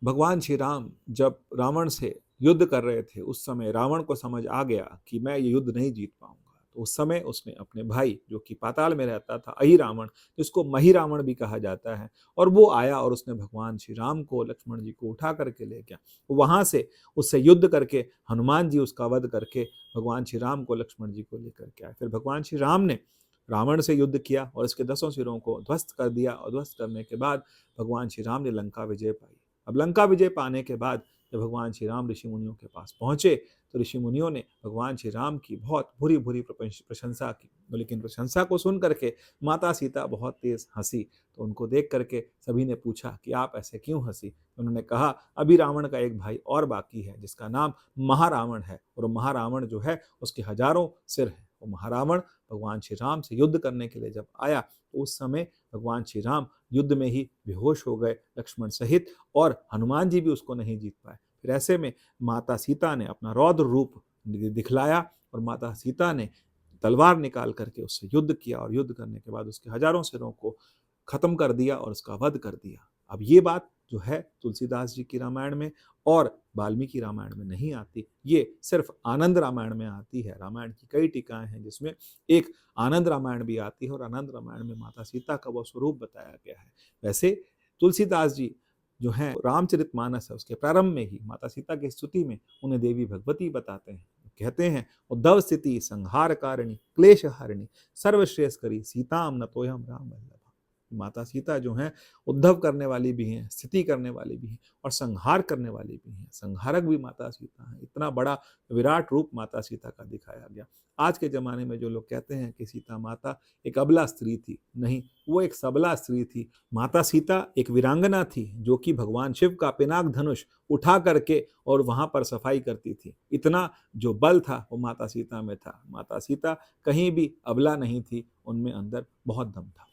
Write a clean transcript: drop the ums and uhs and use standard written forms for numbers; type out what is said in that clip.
भगवान श्री राम जब रावण से युद्ध कर रहे थे, उस समय रावण को समझ आ गया कि मैं ये युद्ध नहीं जीत पाऊंगा। तो उस समय उसने अपने भाई, जो कि पाताल में रहता था, अहि रावण, जिसको मही रावण भी कहा जाता है, और वो आया और उसने भगवान श्री राम को, लक्ष्मण जी को उठा करके ले गया। वहां से उससे युद्ध करके हनुमान जी उसका वध करके भगवान श्री राम को, लक्ष्मण जी को लेकर के आए। फिर भगवान श्री राम ने रावण से युद्ध किया और इसके 10 सिरों को ध्वस्त कर दिया, और ध्वस्त करने के बाद भगवान श्री राम ने लंका विजय पाई। अब लंका विजय पाने के बाद जब भगवान श्री राम ऋषि मुनियों के पास पहुंचे, तो ऋषि मुनियों ने भगवान श्री राम की बहुत बुरी बुरी प्रशंसा की। लेकिन प्रशंसा को सुन करके माता सीता बहुत तेज हंसी। तो उनको देख करके सभी ने पूछा कि आप ऐसे क्यों हंसी। उन्होंने कहा, अभी रावण का एक भाई और बाकी है, जिसका नाम महारावण है, और महारावण जो है उसके हजारों सिर है। वो महारावण भगवान श्री राम से युद्ध करने के लिए जब आया, तो उस समय भगवान श्री राम युद्ध में ही बेहोश हो गए, लक्ष्मण सहित, और हनुमान जी भी उसको नहीं जीत पाए। फिर ऐसे में माता सीता ने अपना रौद्र रूप दिखलाया, और माता सीता ने तलवार निकाल करके उससे युद्ध किया, और युद्ध करने के बाद उसके हजारों सिरों को खत्म कर दिया और उसका वध कर दिया। अब ये बात जो है तुलसीदास जी की रामायण में और वाल्मीकि रामायण में नहीं आती, ये सिर्फ आनंद रामायण में आती है। रामायण की कई टीकाएं हैं जिसमें एक आनंद रामायण भी आती है, और आनंद रामायण में माता सीता का वो स्वरूप बताया गया है। वैसे तुलसीदास जी जो है, रामचरितमानस है, उसके प्रारंभ में ही माता सीता की स्तुति में उन्हें देवी भगवती बताते हैं। कहते हैं, उद्धव स्थिति संहार कारिणी क्लेश हारिणी सर्वश्रेयस्करी सीताम नतोयम राम वल्लभा। माता सीता जो हैं, उद्धव करने वाली भी हैं, स्थिति करने वाली भी हैं, और संहार करने वाली भी हैं। संहारक भी माता सीता हैं। इतना बड़ा विराट रूप माता सीता का दिखाया गया। आज के ज़माने में जो लोग कहते हैं कि सीता माता एक अबला स्त्री थी, नहीं, वो एक सबला स्त्री थी। माता सीता एक वीरांगना थी, जो कि भगवान शिव का पिनाक धनुष उठा करके और वहाँ पर सफाई करती थी। इतना जो बल था वो माता सीता में था। माता सीता कहीं भी अबला नहीं थी, उनमें अंदर बहुत दम था।